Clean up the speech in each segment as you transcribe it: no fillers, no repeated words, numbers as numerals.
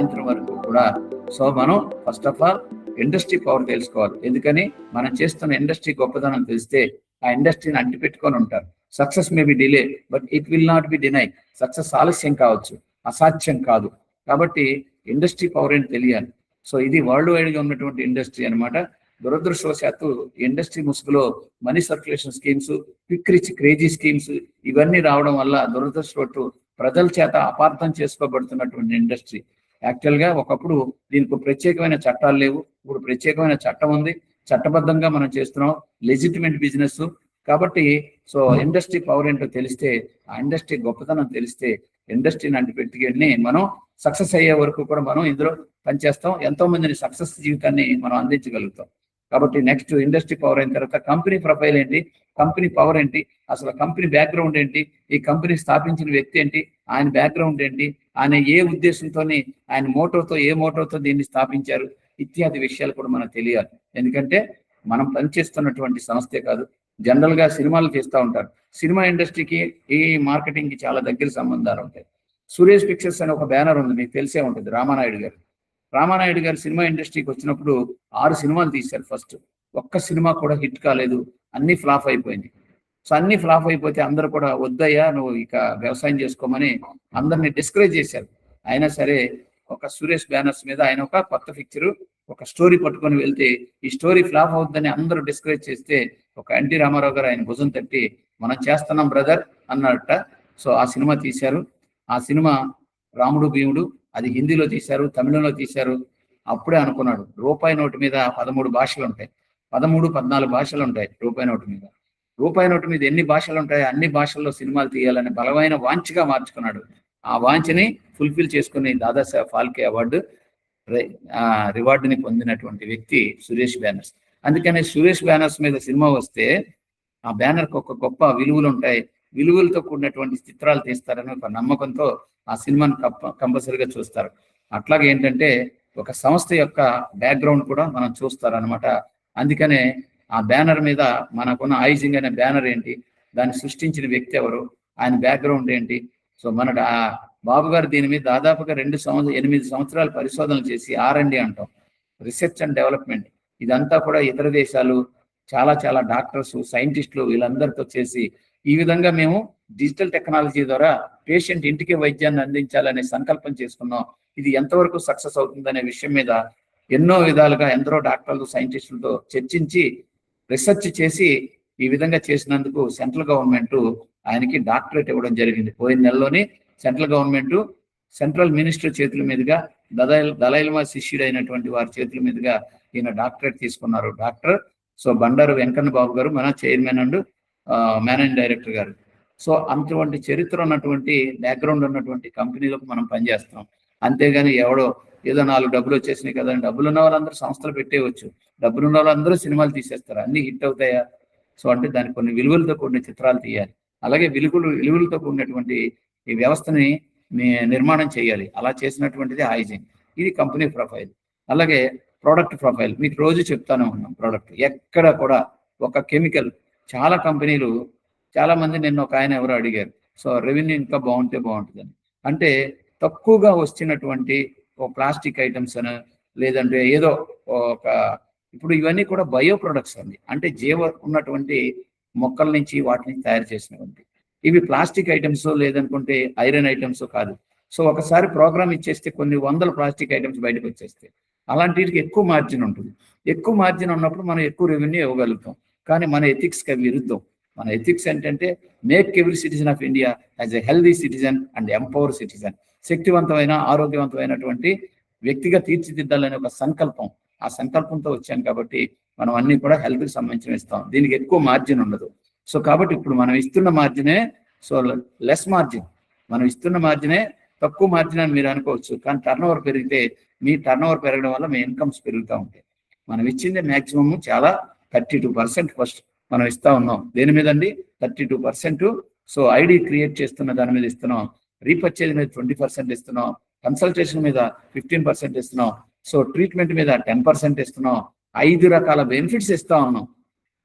సాయంత్రం వరకు కూడా. సో మనం first of all industry power తెలుసుకోవాలి. ఎందుకని మనం చేస్తున్న ఇండస్ట్రీ గొప్పదనం తెలిస్తే ఆ ఇండస్ట్రీని అంటిపెట్టుకొని ఉంటారు. Success may be delay but it will not be deny. Success ఆలస్యం కావచ్చు, అసాధ్యం కాదు. కాబట్టి ఇండస్ట్రీ పవర్ ఏంటి తెలియాలి. సో ఇది వరల్డ్ వైడ్ గా ఉన్నటువంటి ఇండస్ట్రీ అనమాట. దురదృష్టవశాత్తు ఇండస్ట్రీ ముసుగులో money circulation schemes, quick rich crazy schemes ఇవన్నీ రావడం వల్ల దురదృష్టవట్టు ప్రజల చేత అపార్థం చేసుకోబడుతున్నటువంటి ఇండస్ట్రీ. యాక్చువల్ గా ఒకప్పుడు దీనికి ప్రత్యేకమైన చట్టాలు లేవు, ఇప్పుడు ప్రత్యేకమైన చట్టం ఉంది, చట్టబద్ధంగా మనం చేస్తున్నాం, లెజిటిమేట్ బిజినెస్. కాబట్టి సో ఇండస్ట్రీ పవర్ ఏంటో తెలిస్తే, ఆ ఇండస్ట్రీ గొప్పతనం తెలిస్తే ఇండస్ట్రీని అంటిపెట్టుకుని మనం సక్సెస్ అయ్యే వరకు కూడా మనం ఇందులో పనిచేస్తాం. ఎంతో మందిని సక్సెస్ జీవితాన్ని మనం అందించగలుగుతాం. కాబట్టి నెక్స్ట్ ఇండస్ట్రీ పవర్ అయిన తర్వాత కంపెనీ ప్రొఫైల్ ఏంటి, కంపెనీ పవర్ ఏంటి, అసలు కంపెనీ బ్యాక్గ్రౌండ్ ఏంటి, ఈ కంపెనీ స్థాపించిన వ్యక్తి ఏంటి, ఆయన బ్యాక్గ్రౌండ్ ఏంటి, ఆయన ఏ ఉద్దేశంతో, ఆయన ఏ మోటోతో దీన్ని స్థాపించారు, ఇత్యాది విషయాలు కూడా మనకు తెలియాలి. ఎందుకంటే మనం పనిచేస్తున్నటువంటి సంస్థే కాదు, జనరల్ గా సినిమాలు చేస్తూ ఉంటారు. సినిమా ఇండస్ట్రీకి ఈ మార్కెటింగ్ కి చాలా దగ్గర సంబంధాలు ఉంటాయి. సురేష్ పిక్చర్స్ అనే ఒక బ్యానర్ ఉంది, మీకు తెలిసే ఉంటుంది. రామానాయుడు గారు సినిమా ఇండస్ట్రీకి వచ్చినప్పుడు 6 సినిమాలు తీశారు. ఫస్ట్ ఒక్క సినిమా కూడా హిట్ కాలేదు, అన్ని ఫ్లాప్ అయిపోయింది. సో అన్ని ఫ్లాప్ అయిపోతే అందరూ కూడా వద్దయ్యా నువ్వు ఇక వ్యవసాయం చేసుకోమని అందరినీ డిస్కరేజ్ చేశారు. అయినా సరే ఒక సురేష్ బ్యానర్స్ మీద ఆయన ఒక కొత్త పిక్చర్, ఒక స్టోరీ పట్టుకొని వెళ్తే ఈ స్టోరీ ఫ్లాప్ అవుతుందని అందరూ డిస్కరేజ్ చేస్తే ఒక ఎన్టీ రామారావు గారు ఆయన భుజం తట్టి మనం చేస్తున్నాం బ్రదర్ అన్నట్ట. సో ఆ సినిమా తీశారు. ఆ సినిమా రాముడు భీముడు, అది హిందీలో తీశారు, తమిళంలో తీశారు. అప్పుడే అనుకున్నాడు రూపాయి నోటు మీద 13 భాషలు ఉంటాయి, 13-14 భాషలు ఉంటాయి రూపాయి నోటు మీద ఎన్ని భాషలు ఉంటాయి, అన్ని భాషల్లో సినిమాలు తీయాలని బలమైన వాంఛగా మార్చుకున్నాడు. ఆ వాంఛని ఫుల్ఫిల్ చేసుకుని దాదాసాహెబ్ ఫాల్కే అవార్డు రివార్డుని పొందినటువంటి వ్యక్తి సురేష్ బ్యానర్స్. అందుకని సురేష్ బ్యానర్స్ మీద సినిమా వస్తే ఆ బ్యానర్కి ఒక గొప్ప విలువలు ఉంటాయి, విలువలతో కూడినటువంటి చిత్రాలు తీస్తారని ఒక నమ్మకంతో ఆ సినిమాని కంపల్సరీగా చూస్తారు. అట్లాగే ఏంటంటే ఒక సంస్థ యొక్క బ్యాక్గ్రౌండ్ కూడా మనం చూస్తారనమాట. అందుకనే ఆ బ్యానర్ మీద మనకున్న ఐజింగ్ అనే బ్యానర్ ఏంటి, దాన్ని సృష్టించిన వ్యక్తి ఎవరు, ఆయన బ్యాక్గ్రౌండ్ ఏంటి. సో మన బాబు గారు దీని మీద దాదాపుగా 8 సంవత్సరాలు పరిశోధనలు చేసి R&D అంటాం, రీసెర్చ్ అండ్ డెవలప్మెంట్, ఇదంతా కూడా ఇతర దేశాలు చాలా డాక్టర్స్, సైంటిస్టులు వీళ్ళందరితో చేసి ఈ విధంగా మేము డిజిటల్ టెక్నాలజీ ద్వారా పేషెంట్ ఇంటికి వైద్యాన్ని అందించాలనే సంకల్పం చేసుకున్నాం. ఇది ఎంతవరకు సక్సెస్ అవుతుందనే విషయం మీద ఎన్నో విధాలుగా ఎందరో డాక్టర్లు, సైంటిస్టులతో చర్చించి రీసెర్చ్ చేసి ఈ విధంగా చేసినందుకు సెంట్రల్ గవర్నమెంట్ ఆయనకి డాక్టరేట్ ఇవ్వడం జరిగింది. పోయిన నెలలోని సెంట్రల్ మినిస్టర్ చేతుల మీదుగా దలైలమా శిష్యుడు అయినటువంటి వారి చేతుల మీదుగా ఈయన డాక్టరేట్ తీసుకున్నారు. డాక్టర్ సో బండారు వెంకన్న బాబు గారు మన చైర్మన్ అండ్ మేనేజింగ్ డైరెక్టర్ గారు. సో అటువంటి చరిత్ర ఉన్నటువంటి బ్యాక్గ్రౌండ్ ఉన్నటువంటి కంపెనీలకు మనం పనిచేస్తాం. అంతేగాని ఏదో 4 డబ్బులు వచ్చేసినాయి కదా, డబ్బులు ఉన్న వాళ్ళందరూ సంస్థలు పెట్టేయవచ్చు, డబ్బులు ఉన్న వాళ్ళందరూ సినిమాలు తీసేస్తారు, అన్ని హిట్ అవుతాయా? సో అంటే దానికి కొన్ని విలువలతో కూడిన చిత్రాలు తీయాలి. అలాగే విలువలతో కూడినటువంటి ఈ వ్యవస్థని నిర్మాణం చేయాలి. అలా చేసినటువంటిది ఐజింగ్. ఇది కంపెనీ ప్రొఫైల్. అలాగే ప్రోడక్ట్ ప్రొఫైల్ మీకు రోజు చెప్తానే ఉన్నాం. ప్రోడక్ట్ ఎక్కడ కూడా ఒక కెమికల్, చాలా కంపెనీలు, చాలా మంది నిన్న ఒక ఆయన ఎవరో అడిగారు, సో రెవెన్యూ ఇంకా బాగుంటుందని. అంటే తక్కువగా వచ్చినటువంటి ప్లాస్టిక్ ఐటమ్స్ అని, లేదంటే ఏదో ఇప్పుడు ఇవన్నీ కూడా బయో ప్రొడక్ట్స్ అండి, అంటే ఉన్నటువంటి మొక్కల నుంచి వాటిని తయారు చేసినటువంటి ఇవి ప్లాస్టిక్ ఐటమ్స్ లేదనుకుంటే ఐరన్ ఐటమ్స్ కాదు. సో ఒకసారి ప్రోగ్రామ్ ఇచ్చేస్తే కొన్ని 100 ప్లాస్టిక్ ఐటమ్స్ బయటకు వచ్చేస్తాయి. అలాంటి వీటికి ఎక్కువ మార్జిన్ ఉంటుంది. ఎక్కువ మార్జిన్ ఉన్నప్పుడు మనం ఎక్కువ రెవెన్యూ ఇవ్వగలుగుతాం. కానీ మన ఎథిక్స్కి విరుద్ధం. మన ఎథిక్స్ ఏంటంటే make every citizen of India as a healthy citizen and empower citizen. శక్తివంతమైన, ఆరోగ్యవంతమైనటువంటి వ్యక్తిగా తీర్చిదిద్దాలనే ఒక సంకల్పం. ఆ సంకల్పంతో వచ్చాం కాబట్టి మనం అన్ని కూడా హెల్త్కి సంబంధించిన ఇస్తాం. దీనికి ఎక్కువ మార్జిన్ ఉండదు. సో కాబట్టి ఇప్పుడు మనం ఇస్తున్న మార్జినే లెస్ మార్జిన్, మనం ఇస్తున్న మార్జినే తక్కువ మార్జిన్ అని మీరు అనుకోవచ్చు. కానీ టర్నోవర్ పెరిగితే మీ టర్నోవర్ పెరగడం వల్ల మీ ఇన్కమ్స్ పెరుగుతూ ఉంటాయి. మనం ఇచ్చింది మ్యాక్సిమం చాలా 32% ఫస్ట్ మనం ఇస్తా ఉన్నాం. దేని మీద అండి? 32%. సో ఐడి క్రియేట్ చేస్తున్న దాని మీద ఇస్తున్నాం, రీపర్చేజ్ మీద 20% ఇస్తున్నాం, కన్సల్టేషన్ మీద 15% ఇస్తున్నాం, సో ట్రీట్మెంట్ మీద 10% ఇస్తున్నాం. 5 రకాల బెనిఫిట్స్ ఇస్తా ఉన్నాం.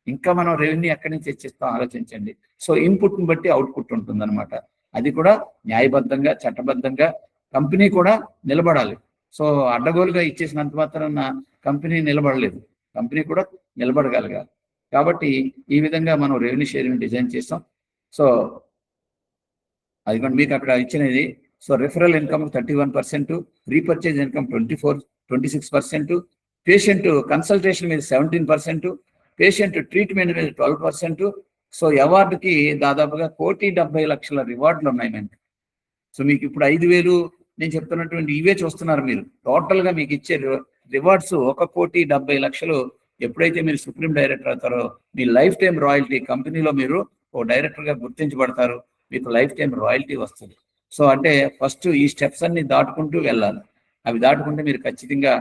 ఇంకా మనం రెవెన్యూ ఎక్కడి నుంచి తెచ్చిస్తాం ఆలోచించండి. సో ఇన్పుట్ని బట్టి అవుట్పుట్ ఉంటుందన్నమాట. అది కూడా న్యాయబద్ధంగా, చట్టబద్ధంగా కంపెనీ కూడా నిలబడాలి. సో అడ్డగోలుగా ఇచ్చేసినంత మాత్రాన కంపెనీ నిలబడలేదు, కంపెనీ కూడా నిలబడగలగాలి. కాబట్టి ఈ విధంగా మనం రెవెన్యూ షేరింగ్ డిజైన్ చేస్తాం. సో అది కూడా మీకు అక్కడ ఇచ్చినది. So referral income 31%, repurchase income 26%, patient consultation మీద 17%, పేషెంట్ ట్రీట్మెంట్ మీద 12%. సో అవార్డుకి దాదాపుగా 1,70,00,000 రివార్డులు ఉన్నాయి మనకి. సో మీకు ఇప్పుడు 5,000 నేను చెప్తున్నటువంటి ఇవే చూస్తున్నారు మీరు. టోటల్గా మీకు ఇచ్చే రివార్డ్స్ 1,70,00,000. ఎప్పుడైతే మీరు సుప్రీం డైరెక్టర్ అవుతారో మీ లైఫ్ టైం రాయల్టీ, కంపెనీలో మీరు ఓ డైరెక్టర్గా గుర్తించబడతారు, మీకు లైఫ్ టైం రాయల్టీ వస్తుంది. సో అంటే ఫస్ట్ ఈ స్టెప్స్ అన్ని దాటుకుంటూ వెళ్ళాలి. అవి దాటుకుంటే మీరు ఖచ్చితంగా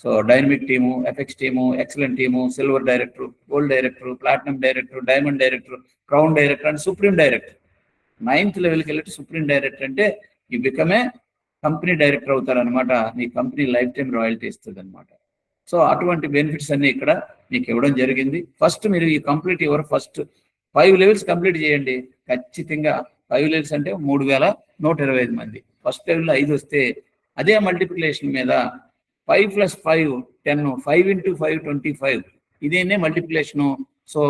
సో డైనమిక్ టీము, ఎఫెక్స్ team, excellent team, silver director, gold director, platinum director, diamond director, crown director and supreme director. 9th లెవెల్కి వెళ్ళి సుప్రీం డైరెక్టర్ అంటే ఈ బికమే కంపెనీ డైరెక్టర్ అవుతారు అనమాట. మీ కంపెనీ లైఫ్ టైం రాయల్టీ ఇస్తుంది అనమాట. సో అటువంటి బెనిఫిట్స్ అన్ని ఇక్కడ మీకు ఇవ్వడం జరిగింది. ఫస్ట్ మీరు ఈ complete your first 5 levels complete చేయండి. ఖచ్చితంగా 5 లెవెల్స్ అంటే 3,125 మంది. ఫస్ట్ లెవెల్లో 5 వస్తే అదే మల్టిప్లికేషన్ మీద 5 + 5 10, 5 × 5 25. ఇదేనే మల్టిప్లికేషను. సో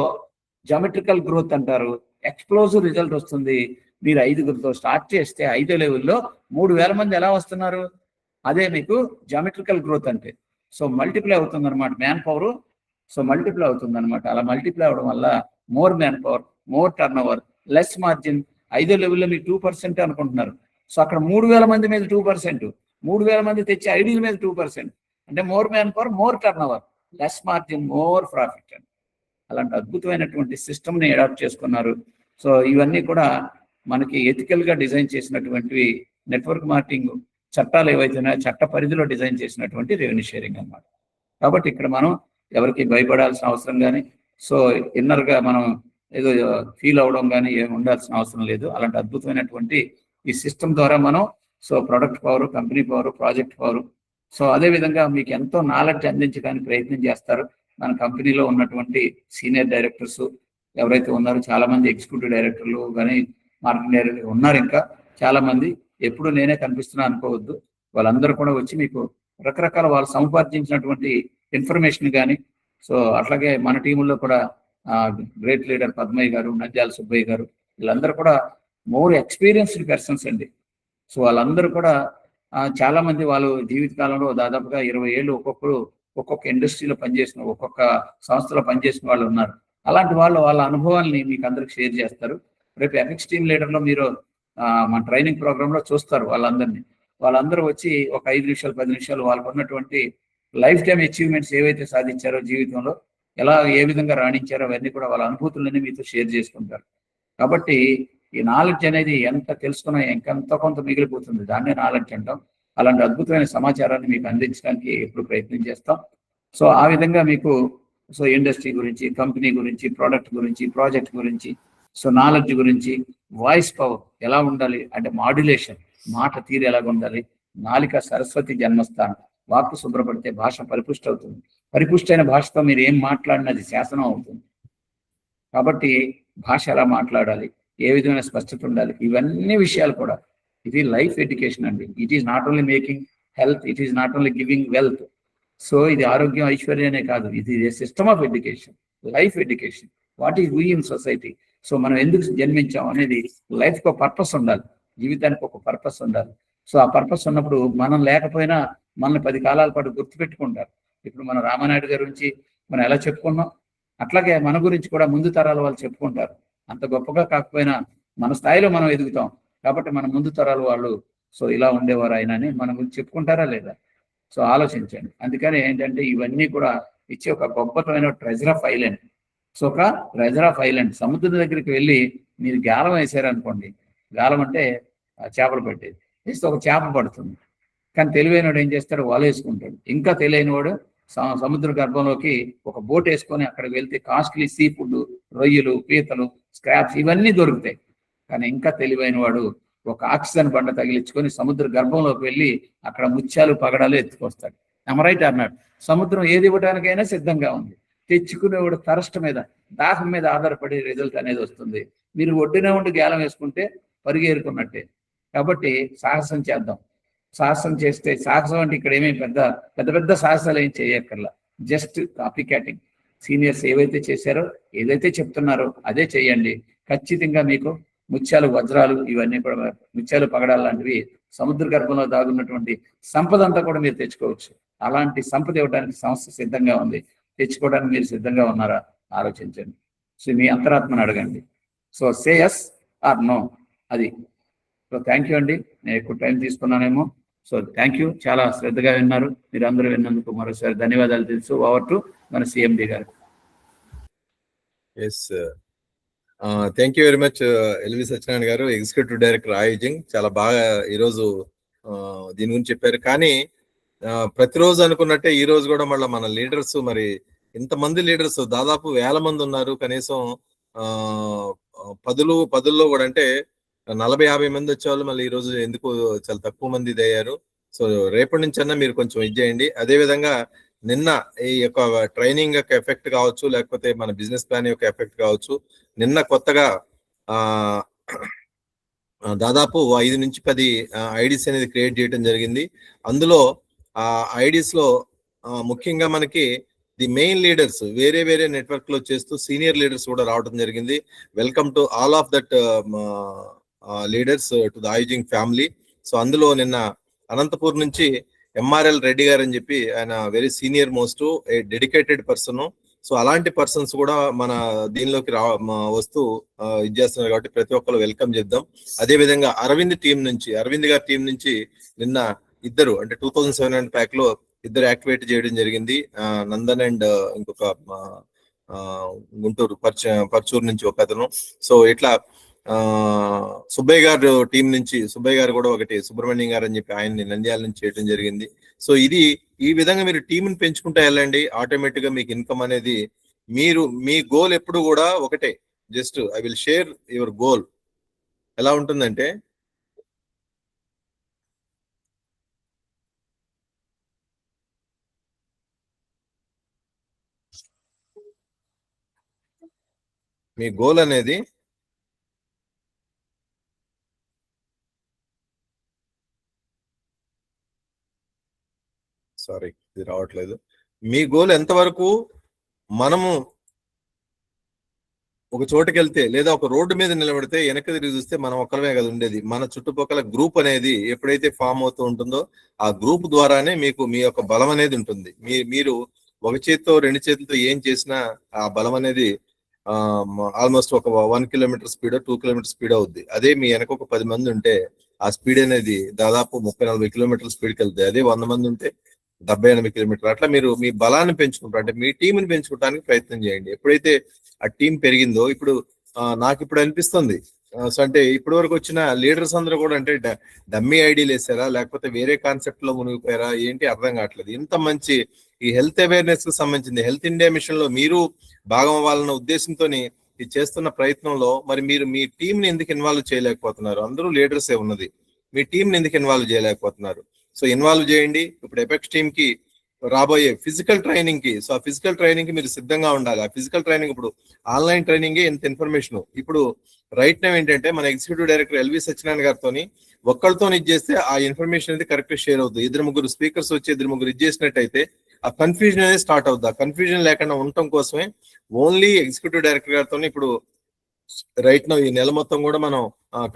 జామెట్రికల్ గ్రోత్ అంటారు. ఎక్స్ప్లోజివ్ రిజల్ట్ వస్తుంది. మీరు 5గురితో స్టార్ట్ చేస్తే 5వ లెవెల్లో 3,000 మంది ఎలా వస్తున్నారు? అదే మీకు జామెట్రికల్ గ్రోత్ అంటే. సో మల్టిప్లై అవుతుంది అనమాట మ్యాన్ పవర్. సో మల్టిప్లై అవుతుంది అనమాట. అలా మల్టిప్లై అవడం వల్ల more man power, more turn over, less margin. 5వ లెవెల్లో మీరు 2% అనుకుంటున్నారు. సో అక్కడ 3,000 మంది మీద 2%, 3,000 మంది తెచ్చి ఐడియల్ మీద 2%. అంటే more man power, more turn over, less margin, more profit అని. అలాంటి అద్భుతమైనటువంటి సిస్టమ్ని అడాప్ట్ చేసుకున్నారు. సో ఇవన్నీ కూడా మనకి ఎథికల్గా డిజైన్ చేసినటువంటివి. నెట్వర్క్ మార్కెటింగ్ చట్టాలు ఏవైతే చట్ట పరిధిలో డిజైన్ చేసినటువంటి రెవెన్యూ షేరింగ్ అన్నమాట. కాబట్టి ఇక్కడ మనం ఎవరికి భయపడాల్సిన అవసరం కానీ, సో ఇన్నర్గా మనం ఏదో ఫీల్ అవడం కానీ ఏమి ఉండాల్సిన అవసరం లేదు. అలాంటి అద్భుతమైనటువంటి ఈ సిస్టమ్ ద్వారా మనం so product power, company power, project power, so అదేవిధంగా మీకు ఎంతో నాలెడ్జ్ అందించడానికి ప్రయత్నం చేస్తారు. మన కంపెనీలో ఉన్నటువంటి సీనియర్ డైరెక్టర్స్ ఎవరైతే ఉన్నారో, చాలా మంది ఎగ్జిక్యూటివ్ డైరెక్టర్లు కానీ మార్కెటింగ్ డైరెక్టర్లు ఉన్నారు. ఇంకా చాలా మంది ఎప్పుడు నేనే కనిపిస్తున్నా అనుకోవద్దు. వాళ్ళందరూ కూడా వచ్చి మీకు రకరకాల వాళ్ళు సంపాదించినటువంటి ఇన్ఫర్మేషన్ కానీ, సో అట్లాగే మన టీముల్లో కూడా గ్రేట్ లీడర్ పద్మయ్య గారు, నంద్యాల సుబ్బయ్య గారు, వీళ్ళందరూ కూడా మోర్ ఎక్స్పీరియన్స్డ్ పర్సన్స్ అండి. సో వాళ్ళందరూ కూడా చాలా మంది వాళ్ళు జీవితకాలంలో దాదాపుగా 20 ఏళ్ళు ఒక్కొక్క ఇండస్ట్రీలో పనిచేసిన, ఒక్కొక్క సంస్థలో పనిచేసిన వాళ్ళు ఉన్నారు. అలాంటి వాళ్ళు వాళ్ళ అనుభవాల్ని మీకు అందరికి షేర్ చేస్తారు. రేపు ఎఫెక్స్ టీమ్ లీడర్లో మీరు మన ట్రైనింగ్ ప్రోగ్రాంలో చూస్తారు వాళ్ళందరినీ. వాళ్ళందరూ వచ్చి ఒక 5 నిమిషాలు 10 నిమిషాలు వాళ్ళకు ఉన్నటువంటి లైఫ్ టైం అచీవ్మెంట్స్ ఏవైతే సాధించారో జీవితంలో, ఏ విధంగా రాణించారో అవన్నీ కూడా వాళ్ళ అనుభూతులన్నీ మీతో షేర్ చేసుకుంటారు. కాబట్టి ఈ నాలెడ్జ్ అనేది ఎంత తెలుసుకున్నా ఇంకెంత కొంత మిగిలిపోతుంది. దాన్నే నాలెడ్జ్ అంటాం. అలాంటి అద్భుతమైన సమాచారాన్ని మీకు అందించడానికి ఎప్పుడు ప్రయత్నం చేస్తాం. సో ఆ విధంగా మీకు సో ఇండస్ట్రీ గురించి, కంపెనీ గురించి, ప్రోడక్ట్ గురించి, ప్రాజెక్ట్ గురించి, సో నాలెడ్జ్ గురించి, వాయిస్ పవర్ ఎలా ఉండాలి అంటే మాడ్యులేషన్, మాట తీరు ఎలాగ ఉండాలి, నాలిక సరస్వతి జన్మస్థానం, వాక్కు శుభ్రపడితే భాష పరిపుష్టి అవుతుంది. పరిపుష్టైన భాషతో మీరు ఏం మాట్లాడినది శాసనం అవుతుంది. కాబట్టి భాష ఎలా మాట్లాడాలి, ఏ విధమైన స్పష్టత ఉండాలి, ఇవన్నీ విషయాలు కూడా ఇది లైఫ్ ఎడ్యుకేషన్ అండి. It is not only making health, it is not only giving wealth. So ఇది ఆరోగ్యం, ఐశ్వర్యనే కాదు, ఇది system of education, life education. What is we in society. So మనం ఎందుకు జన్మించాం అనేది లైఫ్కి ఒక పర్పస్ ఉండాలి, జీవితానికి ఒక పర్పస్ ఉండాలి. సో ఆ పర్పస్ ఉన్నప్పుడు మనం లేకపోయినా మనల్ని 10 కాలాల పాటు గుర్తుపెట్టుకుంటారు. ఇప్పుడు మన రామానాయుడు గారి గురించి మనం ఎలా చెప్పుకున్నాం, అట్లాగే మన గురించి కూడా ముందు తరాల వాళ్ళు చెప్పుకుంటారు. అంత గొప్పగా కాకపోయినా మన స్థాయిలో మనం ఎదుగుతాం. కాబట్టి మన ముందు తరాల వాళ్ళు సో ఇలా ఉండేవారు ఆయన అని మన గురించి చెప్పుకుంటారా లేదా? సో ఆలోచించండి. అందుకని ఏంటంటే ఇవన్నీ కూడా ఇచ్చే ఒక గొప్పతమైన ట్రెజర్ ఆఫ్ ఐలాండ్. సో ఒక ట్రెజర్ ఆఫ్ ఐలాండ్. సముద్రం దగ్గరికి వెళ్ళి మీరు గాలం వేసారనుకోండి, గాలం అంటే చేపలు పట్టేది, వేస్తే ఒక చేప పడుతుంది. కానీ తెలివైనవాడు ఏం చేస్తాడు, వల వేసుకుంటాడు. ఇంకా తెలియనివాడు సముద్ర గర్భంలోకి ఒక బోట్ వేసుకొని అక్కడికి వెళ్తే కాస్ట్లీ సీ ఫుడ్, రొయ్యలు, పీతలు, స్క్రాప్స్ ఇవన్నీ దొరుకుతాయి. కానీ ఇంకా తెలివైన వాడు ఒక ఆక్సిజన్ బండ తగిలించుకొని సముద్ర గర్భంలోకి వెళ్ళి అక్కడ ముత్యాలు, పగడాలు ఎత్తుకొస్తాడు. రైట్ అన్నాడు. సముద్రం ఏది ఇవ్వడానికైనా సిద్ధంగా ఉంది. తెచ్చుకునేవాడు తరష్ట మీద, దాహం మీద ఆధారపడి రిజల్ట్ అనేది వస్తుంది. మీరు ఒడ్డునే ఉండి గేలం వేసుకుంటే పరిగేరుకున్నట్టే. కాబట్టి సాహసం చేద్దాం. సాహసం చేస్తే, సాహసం అంటే ఇక్కడ ఏమీ పెద్ద పెద్ద పెద్ద సాహసాలు ఏం చేయక్కర్లా, జస్ట్ కాపీ క్యాటింగ్. సీనియర్స్ ఏవైతే చేశారో, ఏదైతే చెప్తున్నారో అదే చేయండి. ఖచ్చితంగా మీకు ముత్యాలు, వజ్రాలు ఇవన్నీ కూడా, ముత్యాలు పగడాలు లాంటివి సముద్ర గర్భంలో దాగున్నటువంటి సంపద అంతా కూడా మీరు తెచ్చుకోవచ్చు. అలాంటి సంపద ఇవ్వడానికి సంస్థ సిద్ధంగా ఉంది. తెచ్చుకోవడానికి మీరు సిద్ధంగా ఉన్నారా? ఆలోచించండి. సో మీ అంతరాత్మను అడగండి. So say yes or no, అది. సో థ్యాంక్ యూ అండి. నేను ఎక్కువ టైం తీసుకున్నానేమో. సో థ్యాంక్ యూ, చాలా శ్రద్ధగా విన్నారు. మీరు అందరూ విన్నందుకు మరోసారి ధన్యవాదాలు తెలుసు. ఓవర్ టు మన సిఎండి గారు. Yes, thank you very much LV Satyanarayana గారు, ఎగ్జిక్యూటివ్ డైరెక్టర్ ఐజింగ్. చాలా బాగా ఈరోజు దీని గురించి చెప్పారు. కానీ ప్రతిరోజు అనుకున్నట్టే ఈ రోజు కూడా మళ్ళీ మన లీడర్స్, మరి ఇంతమంది లీడర్స్ దాదాపు 1000 మంది ఉన్నారు. కనీసం పదుల్లో కూడా, అంటే 40-50 మంది వచ్చేవాళ్ళు మళ్ళీ ఈ రోజు ఎందుకు చాలా తక్కువ మంది ఇదయ్యారు. సో రేపటి నుంచి అన్నా మీరు కొంచెం ఇది చేయండి. అదేవిధంగా నిన్న ఈ యొక్క ట్రైనింగ్ యొక్క ఎఫెక్ట్ కావచ్చు, లేకపోతే మన బిజినెస్ ప్లాన్ యొక్క ఎఫెక్ట్ కావచ్చు, నిన్న కొత్తగా దాదాపు 5 నుంచి 10 ఐడీస్ అనేది క్రియేట్ చేయడం జరిగింది. అందులో ఆ ఐడీస్ లో ముఖ్యంగా మనకి ది మెయిన్ లీడర్స్ వేరే వేరే నెట్వర్క్ లో చేస్తూ సీనియర్ లీడర్స్ కూడా రావడం జరిగింది. Welcome to all of that leaders to the ionising family. So అందులో నిన్న అనంతపూర్ నుంచి ఎంఆర్ఎల్ రెడ్డి గారు అని చెప్పి, ఆయన very senior most dedicated person. So అలాంటి పర్సన్స్ కూడా మన దీనిలోకి వస్తూ ఇది చేస్తున్నారు. కాబట్టి ప్రతి ఒక్కరు వెల్కమ్ చేద్దాం. అదే విధంగా అరవింద్ గారి టీం నుంచి నిన్న ఇద్దరు, అంటే 2700 ప్యాక్ లో ఇద్దరు యాక్టివేట్ చేయడం జరిగింది. నందన్ అండ్ ఇంకొక గుంటూరు పర్చూరు నుంచి ఒక అతను. సో ఇట్లా సుబ్బయ్య గారు టీం నుంచి, సుబ్బయ్య గారు కూడా ఒకటి, సుబ్రహ్మణ్యం గారు అని చెప్పి ఆయన్ని నంద్యాల నుంచి చేయడం జరిగింది. సో ఈ విధంగా మీరు టీంని పెంచుకుంటా వెళ్ళండి. ఆటోమేటిక్ గా మీకు ఇన్కమ్ అనేది, మీ గోల్ ఎప్పుడు కూడా ఒకటే. Just I will share your goal. ఎలా ఉంటుందంటే, మీ గోల్ అనేది సారీ ఇది రావట్లేదు. మీ గోల్ ఎంతవరకు, మనము ఒక చోటుకి వెళ్తే లేదా ఒక రోడ్డు మీద నిలబడితే వెనక తిరిగి చూస్తే మనం ఒక్కరమే కదా ఉండేది. మన చుట్టుపక్కల గ్రూప్ అనేది ఎప్పుడైతే ఫామ్ అవుతూ ఉంటుందో ఆ గ్రూప్ ద్వారానే మీకు మీ యొక్క బలం అనేది ఉంటుంది. మీరు ఒక చేతితో 2 చేతులతో ఏం చేసినా ఆ బలం అనేది ఆల్మోస్ట్ ఒక 1 కిలోమీటర్ స్పీడ్ 2 కిలోమీటర్ స్పీడ్ అవుద్ది. అదే మీ వెనక ఒక 10 మంది ఉంటే ఆ స్పీడ్ అనేది దాదాపు 30-40 కిలోమీటర్ల స్పీడ్కి వెళ్తాయి. అదే 100 మంది ఉంటే 70-80 కిలోమీటర్లు. అట్లా మీరు మీ బలాన్ని పెంచుకుంటారు, అంటే మీ టీంని పెంచుకోవడానికి ప్రయత్నం చేయండి. ఎప్పుడైతే ఆ టీం పెరిగిందో, ఇప్పుడు నాకు ఇప్పుడు అనిపిస్తుంది, సో అంటే ఇప్పటి వరకు వచ్చిన లీడర్స్ అందరూ కూడా అంటే డమ్మీ ఐడీలు వేసారా, లేకపోతే వేరే కాన్సెప్ట్ లో మునిగిపోయారా, ఏంటి అర్థం కావట్లేదు. ఇంత మంచి ఈ హెల్త్ అవేర్నెస్ కి సంబంధించింది హెల్త్ ఇండియా మిషన్ లో మీరు భాగం అవ్వాలన్న ఉద్దేశంతో ఇది చేస్తున్న ప్రయత్నంలో మరి మీరు మీ టీంని ఎందుకు ఇన్వాల్వ్ చేయలేకపోతున్నారు? అందరూ లీడర్సే ఉన్నది, మీ టీంని ఎందుకు ఇన్వాల్వ్ చేయలేకపోతున్నారు? సో ఇన్వాల్వ్ చేయండి. ఇప్పుడు ఎపెక్స్ టీమ్ కి రాబోయే ఫిజికల్ ట్రైనింగ్ కి, సో ఆ ఫిజికల్ ట్రైనింగ్ కి మీరు సిద్ధంగా ఉండాలి. ఆ ఫిజికల్ ట్రైనింగ్ ఇప్పుడు ఆన్లైన్ ట్రైనింగ్ ఎంత ఇన్ఫర్మేషన్. ఇప్పుడు రైట్ నౌ ఏంటంటే మన ఎగ్జిక్యూటివ్ డైరెక్టర్ ఎల్వి సత్యనారాయణ గారితో ఒక్కరితో ఇది చేస్తే ఆ ఇన్ఫర్మేషన్ అనేది కరెక్ట్ షేర్ అవుతుంది. 2-3 స్పీకర్స్ వచ్చి 2-3 ఇది చేసినట్టయితే ఆ కన్ఫ్యూజన్ అనేది స్టార్ట్ అవుతుంది. ఆ కన్ఫ్యూజన్ లేకుండా ఉండటం కోసమే ఓన్లీ ఎగ్జిక్యూటివ్ డైరెక్టర్ గారితో ఇప్పుడు రైట్ నౌ ఈ నెల మొత్తం కూడా మనం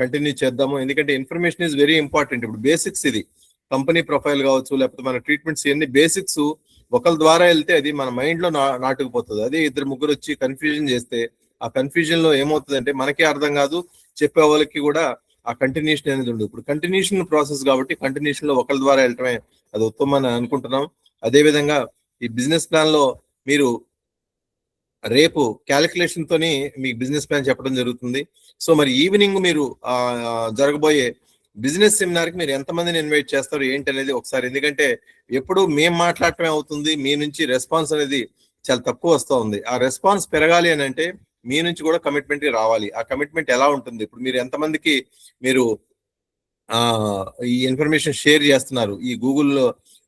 కంటిన్యూ చేద్దాము. ఎందుకంటే ఇన్ఫర్మేషన్ ఈజ్ వెరీ ఇంపార్టెంట్. ఇప్పుడు బేసిక్స్, ఇది కంపెనీ ప్రొఫైల్ కావచ్చు, లేకపోతే మన ట్రీట్మెంట్స్, ఇవన్నీ బేసిక్స్ ఒకరి ద్వారా వెళ్తే అది మన మైండ్ లో నాటుకుపోతుంది. అదే 2-3 వచ్చి కన్ఫ్యూజన్ చేస్తే ఆ కన్ఫ్యూజన్ లో ఏమవుతుందంటే మనకే అర్థం కాదు, చెప్పే వాళ్ళకి కూడా ఆ కంటిన్యూషన్ అనేది ఉండదు. ఇప్పుడు కంటిన్యూషన్ ప్రాసెస్ కాబట్టి కంటిన్యూషన్ లో ఒకరి ద్వారా వెళ్ళటమే అది ఉత్తమం అని అనుకుంటున్నాం. అదే విధంగా ఈ బిజినెస్ ప్లాన్ లో మీరు రేపు క్యాలిక్యులేషన్ తోని మీకు బిజినెస్ ప్లాన్ చెప్పడం జరుగుతుంది. సో మరి ఈవినింగ్ మీరు జరగబోయే బిజినెస్ సెమినార్ కి మీరు ఎంతమందిని ఇన్వైట్ చేస్తారు ఏంటి అనేది ఒకసారి, ఎందుకంటే ఎప్పుడు మేము మాట్లాడటమే అవుతుంది, మీ నుంచి రెస్పాన్స్ అనేది చాలా తక్కువ వస్తూ ఉంది. ఆ రెస్పాన్స్ పెరగాలి అని అంటే మీ నుంచి కూడా కమిట్మెంట్ రావాలి. ఆ కమిట్మెంట్ ఎలా ఉంటుంది? ఇప్పుడు మీరు ఎంతమందికి మీరు ఈ ఇన్ఫర్మేషన్ షేర్ చేస్తున్నారు, ఈ గూగుల్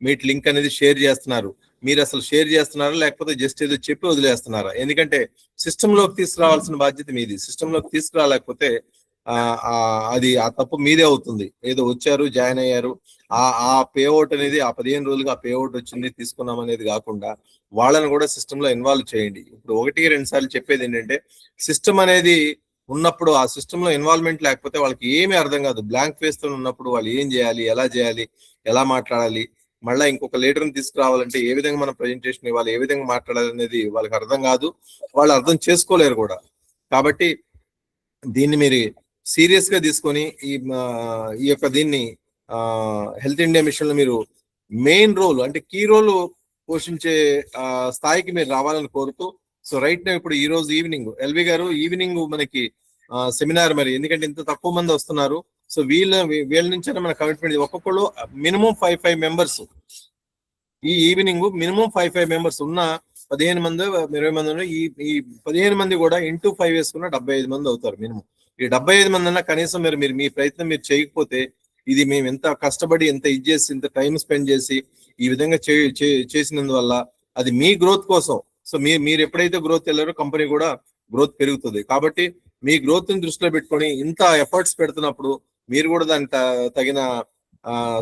మీట్ లింక్ అనేది షేర్ చేస్తున్నారు, మీరు అసలు షేర్ చేస్తున్నారా లేకపోతే జస్ట్ ఏదో చెప్పి వదిలేస్తున్నారా? ఎందుకంటే సిస్టమ్ లోకి తీసుకురావాల్సిన బాధ్యత మీది. సిస్టమ్ లోకి తీసుకురాలేకపోతే అది ఆ తప్పు మీదే అవుతుంది. ఏదో వచ్చారు, జాయిన్ అయ్యారు, ఆ పేఅవుట్ అనేది ఆ 15 రోజులుగా ఆ పేఅవుట్ వచ్చింది తీసుకున్నాం అనేది కాకుండా వాళ్ళని కూడా సిస్టమ్ లో ఇన్వాల్వ్ చేయండి. ఇప్పుడు 1-2 సార్లు చెప్పేది ఏంటంటే, సిస్టమ్ అనేది ఉన్నప్పుడు ఆ సిస్టమ్ లో ఇన్వాల్వ్మెంట్ లేకపోతే వాళ్ళకి ఏమీ అర్థం కాదు. బ్లాంక్ ఫేస్ తో ఉన్నప్పుడు వాళ్ళు ఏం చేయాలి, ఎలా మాట్లాడాలి, మళ్ళీ ఇంకొక లీడర్ని తీసుకురావాలంటే ఏ విధంగా మనం ప్రజెంటేషన్ ఇవ్వాలి, ఏ విధంగా మాట్లాడాలి అనేది వాళ్ళకి అర్థం కాదు, వాళ్ళు అర్థం చేసుకోలేరు కూడా. కాబట్టి దీన్ని మీరు సీరియస్ గా తీసుకొని ఈ యొక్క దీన్ని హెల్త్ ఇండియా మిషన్ లో మీరు మెయిన్ రోల్ అంటే కీ రోల్ పోషించే స్థాయికి మీరు రావాలని కోరుతూ, సో రైట్ నా ఇప్పుడు ఈ రోజు ఈవినింగ్ ఎల్వి గారు ఈవినింగ్ మనకి సెమినార్, మరి ఎందుకంటే ఇంత తక్కువ మంది వస్తున్నారు, సో వీళ్ళ నుంచే మన కమిట్మెంట్ ఒక్కొక్కళ్ళు మినిమం 5 మెంబర్స్, ఈ ఈవినింగ్ మినిమం 5 మెంబర్స్ ఉన్న 15 మంది 20 మంది ఈ 15 మంది కూడా ఇంటూ 5 వేసుకున్న 75 మంది అవుతారు మినిమం. ఈ 75 మంది అన్నా కనీసం మీరు మీ ప్రయత్నం మీరు చేయకపోతే, ఇది మేము ఎంత కష్టపడి ఎంత ఇది చేసి ఇంత టైం స్పెండ్ చేసి ఈ విధంగా చేసినందువల్ల అది మీ గ్రోత్ కోసం. సో మీరు ఎప్పుడైతే గ్రోత్ వెళ్ళారో కంపెనీ కూడా గ్రోత్ పెరుగుతుంది. కాబట్టి మీ గ్రోత్ ని దృష్టిలో పెట్టుకొని ఇంత ఎఫర్ట్స్ పెడుతున్నప్పుడు మీరు కూడా దానికి తగిన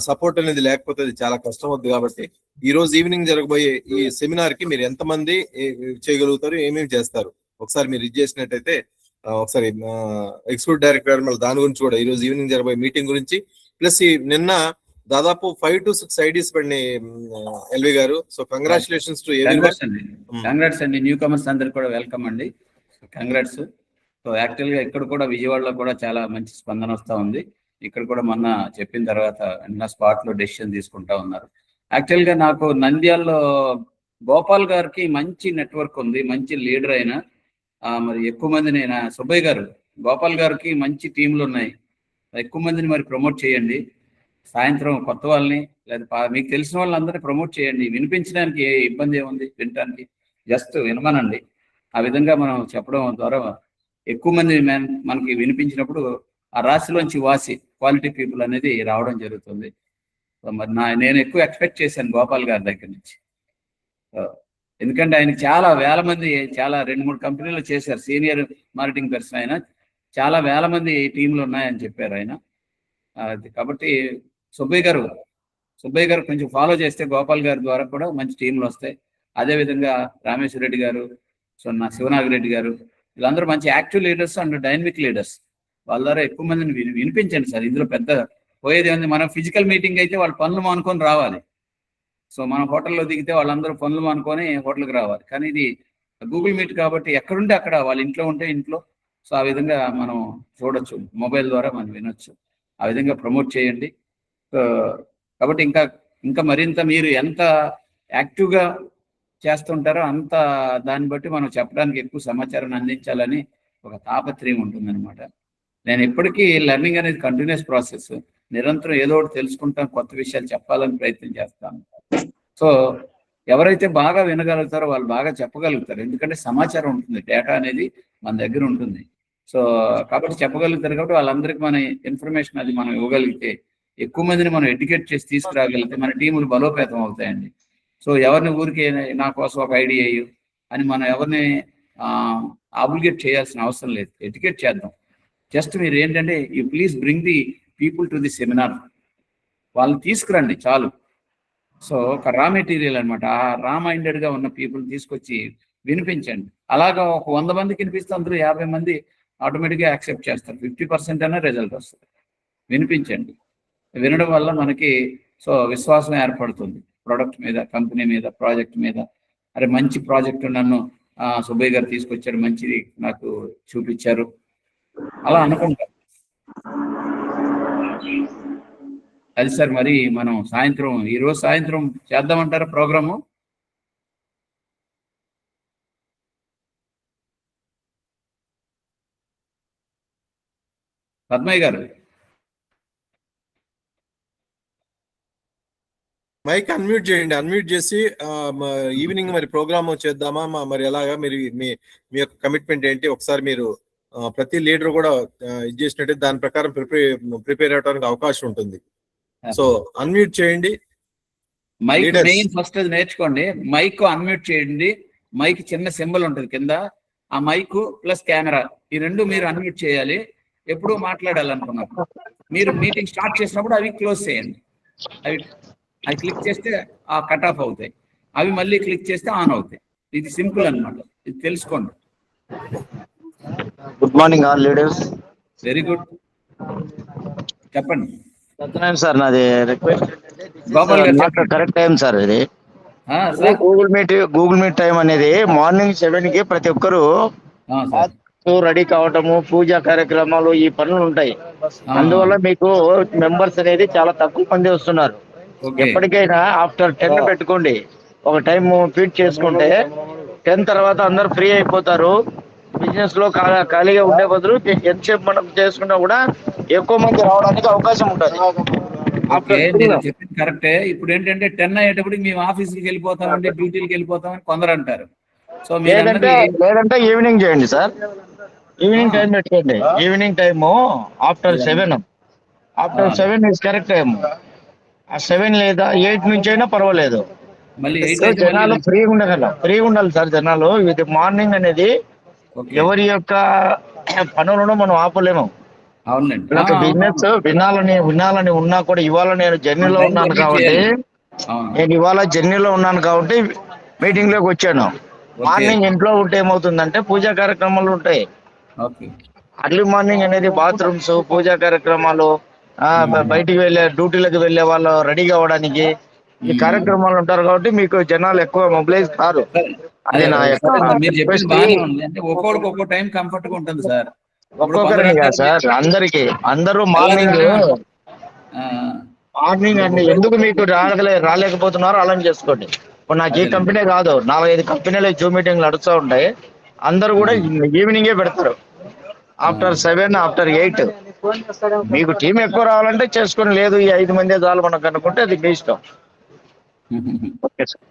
సపోర్ట్ అనేది లేకపోతే అది చాలా కష్టం అవుతుంది. కాబట్టి ఈ రోజు ఈవినింగ్ జరగబోయే ఈ సెమినార్ కి మీరు ఎంతమంది చేయగలుగుతారు, ఏమేమి చేస్తారు ఒకసారి మీరు ఇది చేసినట్టయితే, ఒకసారి ఎగ్జిక్యూటివ్ డైరెక్టర్ మళ్ళీ దాని గురించి కూడా ఈ రోజు ఈవినింగ్ జరగబోయే మీటింగ్ గురించి, ప్లస్ నిన్న దాదాపు 5 to 6 ఐడీస్ పడినాయి ఎల్వి గారు. So congratulations to everyone. Congrats అండి, న్యూ కమర్స్ అందరికి కూడా వెల్కమ్ అండి, కంగ్రాట్స్. సో యాక్చువల్ గా ఇక్కడ కూడా విజయవాడలో కూడా చాలా మంచి స్పందన వస్తూ ఉంది. ఇక్కడ కూడా మొన్న చెప్పిన తర్వాత నా స్పాట్ లో డెసిషన్ తీసుకుంటా ఉన్నారు. యాక్చువల్ గా నాకు నంద్యాలలో గోపాల్ గారికి మంచి నెట్వర్క్ ఉంది, మంచి లీడర్ అయిన మరి ఎక్కువ మందిని సుబ్బయ్య గారు, గోపాల్ గారికి మంచి టీంలు ఉన్నాయి, ఎక్కువ మందిని మరి ప్రమోట్ చేయండి. సాయంత్రం కొత్త వాళ్ళని లేదా మీకు తెలిసిన వాళ్ళందరినీ ప్రమోట్ చేయండి. వినిపించడానికి ఏ ఇబ్బంది ఏముంది, వినటానికి జస్ట్ వినమనండి. ఆ విధంగా మనం చెప్పడం ద్వారా ఎక్కువ మంది మనకి వినిపించినప్పుడు ఆ రాశిలోంచి వాసి క్వాలిటీ పీపుల్ అనేది రావడం జరుగుతుంది. మరి నేను ఎక్కువ ఎక్స్పెక్ట్ చేశాను గోపాల్ గారి దగ్గర నుంచి, ఎందుకంటే ఆయన చాలా వేల మంది, చాలా 2-3 కంపెనీలు చేశారు, సీనియర్ మార్కెటింగ్ పర్సన్ ఆయన, చాలా వేల మంది టీంలు ఉన్నాయని చెప్పారు ఆయన. కాబట్టి సుబ్బయ్య గారు కొంచెం ఫాలో చేస్తే గోపాల్ గారి ద్వారా కూడా మంచి టీంలు వస్తాయి. అదేవిధంగా రామేశ్వర రెడ్డి గారు, శివనాగిరెడ్డి గారు, వీళ్ళందరూ మంచి active leaders and dynamic leaders. వాళ్ళ ద్వారా ఎక్కువ మందిని వినిపించండి సార్. ఇందులో పెద్ద పోయేది ఉంది, మనం ఫిజికల్ మీటింగ్ అయితే వాళ్ళు పనులు మానుకొని రావాలి. సో మనం హోటల్లో దిగితే వాళ్ళందరూ పనులు మానుకొని హోటల్కి రావాలి. కానీ ఇది గూగుల్ మీట్ కాబట్టి ఎక్కడుంటే అక్కడ, వాళ్ళ ఇంట్లో ఉంటే ఇంట్లో. సో ఆ విధంగా మనం చూడొచ్చు, మొబైల్ ద్వారా మనం వినొచ్చు. ఆ విధంగా ప్రమోట్ చేయండి. కాబట్టి ఇంకా మరింత మీరు ఎంత యాక్టివ్గా చేస్తుంటారో అంత దాన్ని బట్టి మనం చెప్పడానికి ఎక్కువ సమాచారాన్ని అందించాలని ఒక తాపత్రయం ఉంటుందన్నమాట. నేను ఎప్పటికీ లెర్నింగ్ అనేది కంటిన్యూస్ ప్రాసెస్, నిరంతరం ఏదో ఒకటి తెలుసుకుంటాం, కొత్త విషయాలు చెప్పాలని ప్రయత్నం చేస్తాను. సో ఎవరైతే బాగా వినగలుగుతారో వాళ్ళు బాగా చెప్పగలుగుతారు, ఎందుకంటే సమాచారం ఉంటుంది, డేటా అనేది మన దగ్గర ఉంటుంది. సో కాబట్టి చెప్పగలుగుతారు. కాబట్టి వాళ్ళందరికీ మన ఇన్ఫర్మేషన్ అది మనం ఇవ్వగలిగితే, ఎక్కువ మందిని మనం ఎడ్యుకేట్ చేసి తీసుకురాగలిగితే మన టీములు బలోపేతం అవుతాయండి. సో ఎవరిని ఊరికే నా కోసం ఒక ఐడియా అయ్యు అని మనం ఎవరిని ఆబ్లిగేట్ చేయాల్సిన అవసరం లేదు, ఎడ్యుకేట్ చేద్దాం. జస్ట్ మీరు ఏంటంటే you please bring the people to the seminar, వాళ్ళని తీసుకురండి చాలు. సో ఒక రా మెటీరియల్ అనమాట, ఆ రా మైండెడ్గా ఉన్న పీపుల్ తీసుకొచ్చి వినిపించండి. అలాగా ఒక 100 మందికి వినిపిస్తే అందులో 50 మంది ఆటోమేటిక్గా యాక్సెప్ట్ చేస్తారు, 50% అయినా రిజల్ట్ వస్తుంది. వినిపించండి. వినడం వల్ల మనకి సో విశ్వాసం ఏర్పడుతుంది ప్రోడక్ట్ మీద, కంపెనీ మీద, ప్రాజెక్ట్ మీద. అరే మంచి ప్రాజెక్ట్ నన్ను సుబ్బయ్య గారు తీసుకొచ్చారు, మంచిది నాకు చూపించారు, అలా అనుకుంటాం. అది సార్, మరి మనం ఈరోజు సాయంత్రం చేద్దామంటారా ప్రోగ్రాము? పద్మయ్య గారు మైక్ అన్మ్యూట్ చేయండి, అన్మ్యూట్ చేసి ఈవినింగ్ మరి ప్రోగ్రామ్ చేద్దామా, మరి ఎలాగా మీరు మీ యొక్క కమిట్మెంట్ ఏంటి ఒకసారి మీరు ప్రతి లీడర్ కూడా ఇది చేసినట్టే దాని ప్రకారం ప్రిపేర్ అవడానికి అవకాశం ఉంటుంది. సో అన్మ్యూట్ చేయండి. మైక్ మెయిన్ ఫస్ట్ అది నేర్చుకోండి. మైక్ అన్మ్యూట్ చేయండి. మైక్ చిన్న సింబల్ ఉంటుంది కింద, ఆ మైక్ ప్లస్ కెమెరా ఈ రెండు మీరు అన్మ్యూట్ చేయాలి. ఎప్పుడూ మాట్లాడాలనుకున్నప్పుడు మీరు మీటింగ్ స్టార్ట్ చేసినప్పుడు అవి క్లోజ్ చేయండి. అవి అవి క్లిక్ చేస్తే ఆ కట్ ఆఫ్ అవుతాయి, అవి మళ్ళీ క్లిక్ చేస్తే ఆన్ అవుతాయి. ఇది సింపుల్ అన్నమాట, ఇది తెలుసుకోండి. Good morning all leaders. Very good, చెప్పండి. సత్యనారాయణ సార్, నాది రిక్వెస్ట్ గోపాల్ గారు చెప్పండి. కరెక్ట్ టైం సార్ ఇది. సార్ గూగుల్ మీట్ టైం అనేది మార్నింగ్ 7 కి ప్రతి ఒక్కరు సార్ రెడీ కావటము, పూజా కార్యక్రమాలు, ఈ పనులు ఉంటాయి. అందువల్ల మీకు మెంబర్స్ అనేది చాలా తక్కువ మంది వస్తున్నారు. ఓకే ఎప్పటికైనా ఆఫ్టర్ 10 పెట్టుకోండి, ఒక టైం ఫీడ్ చేసుకుంటే 10 తర్వాత అందరు ఫ్రీ అయిపోతారు. బిజినెస్ లో ఖాళీగా ఉండే బదులు ఎంతసేపు మనం చేసుకున్నా కూడా ఎక్కువ మంది రావడానికి అవకాశం ఉంటుంది. ఓకే, మీరు చెప్పింది కరెక్టే. ఇప్పుడు ఏంటంటే 10 అయ్యేటప్పటికి మేము ఆఫీస్కి వెళ్ళిపోతామండి, డ్యూటీకి వెళ్ళిపోతామని కొందరు అంటారు. సో లేదంటే ఈవినింగ్ చేయండి సార్, ఈవినింగ్ టైం పెట్టుకోండి. Evening time after 7 is correct time. ఆ 7 లేదా 8 నుంచి అయినా పర్వాలేదు. మళ్ళీ జనాలు ఫ్రీగా ఉండాలి సార్. జనాలు ఇది మార్నింగ్ అనేది ఎవరి యొక్క పనులను మనం ఆపలేము. అవునండి, బిజినెస్ వినాలని ఉన్నా కూడా ఇవాళ నేను జర్నీలో ఉన్నాను కాబట్టి మీటింగ్ లోకి వచ్చాను. మార్నింగ్ ఇంట్లో ఉంటే ఏమవుతుందంటే పూజా కార్యక్రమాలు ఉంటాయి. అర్లీ మార్నింగ్ అనేది బాత్రూమ్స్, పూజా కార్యక్రమాలు, బయటికి వెళ్ళే డ్యూటీలకు వెళ్ళే వాళ్ళు రెడీ కావడానికి ఈ కార్యక్రమాలు ఉంటారు కాబట్టి మీకు జనాలు ఎక్కువ మొబిలైజ్ కారు. అది నా మీరు చెప్పింది బాగానే ఉంది. అంటే ఒక్కొక్కడికి ఒక్కో టైం కంఫర్ట్ గా ఉంటుంది సార్. ఒక్కొక్కరిని కాదు సార్, అందరూ మార్నింగ్ అండి. ఎందుకు మీకు రాలేకపోతున్నారో అలా చేసుకోండి. ఇప్పుడు నాకు ఈ కంపెనీ కాదు, 4-5 కంపెనీలు జూమ్ మీటింగ్లు నడుస్తూ ఉంటాయి. అందరూ కూడా ఈవినింగే పెడతారు, ఆఫ్టర్ 7, ఆఫ్టర్ 8. మీకు టీం ఎక్కువ రావాలంటే చేసుకొని, లేదు ఈ 5 మంది చాలు మనకు అనుకుంటే అది మీ ఇష్టం. Okay sir,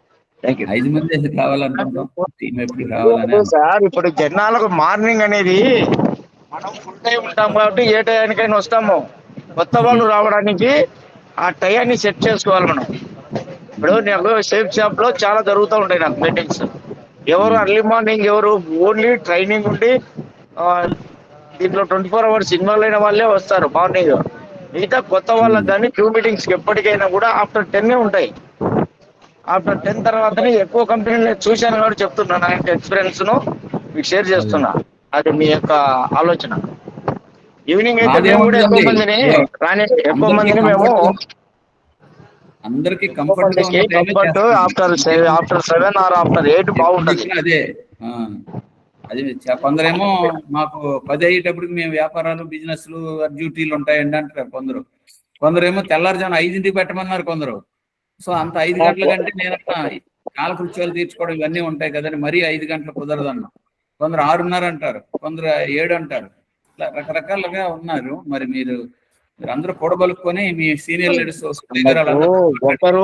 thank you. 5 మంది కావాలనుకుంటాం, టీం ఎప్పుడు కావాలని సార్. ఇప్పుడు జనాలకు మార్నింగ్ అనేది మనం ఫుల్ టైం ఉంటాం కాబట్టి ఏ టయానికైనా వస్తాము. కొత్త వాళ్ళు రావడానికి ఆ టయాన్ని సెట్ చేసుకోవాలి మనం. ఇప్పుడు నేను సేఫ్ షాప్ లో చాలా జరుగుతూ ఉంటాయి నాకు మీటింగ్స్. ఎవరు అర్లీ మార్నింగ్, ఎవరు ఓన్లీ ట్రైనింగ్ ఉండి దీంట్లో 24 hours ఇన్వాల్వ్ అయిన వాళ్ళే వస్తారు మార్నింగ్. మిగతా కొత్త వాళ్ళకి కానీ క్యూ మీటింగ్స్ ఎప్పటికైనా కూడా ఆఫ్టర్ 10 ఉంటాయి. ఆఫ్టర్ 10 తర్వాతనే ఎక్కువ కంపెనీలు చూశాను కాబట్టి చెప్తున్నాను, నా యొక్క ఎక్స్పీరియన్స్ ను మీకు షేర్ చేస్తున్నా. అది మీ యొక్క ఆలోచన. ఈవినింగ్ అయితే మేము కూడా ఎక్కువ మందిని మేము అందరికి కంఫర్ట్ ఆఫ్టర్ 7 ఆర్ ఆఫ్టర్ 8 బాగుంటుంది. అదే అది కొందరేమో మాకు 10 అయ్యేటప్పటికి మేము వ్యాపారాలు, బిజినెస్లు, డ్యూటీలు ఉంటాయండి అంటారు కొందరేమో తెల్లారుజామున 5ంటికి పెట్టమన్నారు కొందరు. సో అంత 5 గంటల కంటే నేను కాలకృత్యాలు తీర్చుకోవడం ఇవన్నీ ఉంటాయి కదండి, మరీ 5 గంటలు కుదరదన్న. కొందరు 6:30 అంటారు, కొందరు 7 అంటారు. ఇట్లా రకరకాలుగా ఉన్నారు. మరి మీరు అందరూ కూడబలుకొని మీ సీనియర్ లీడర్స్ ఒకరు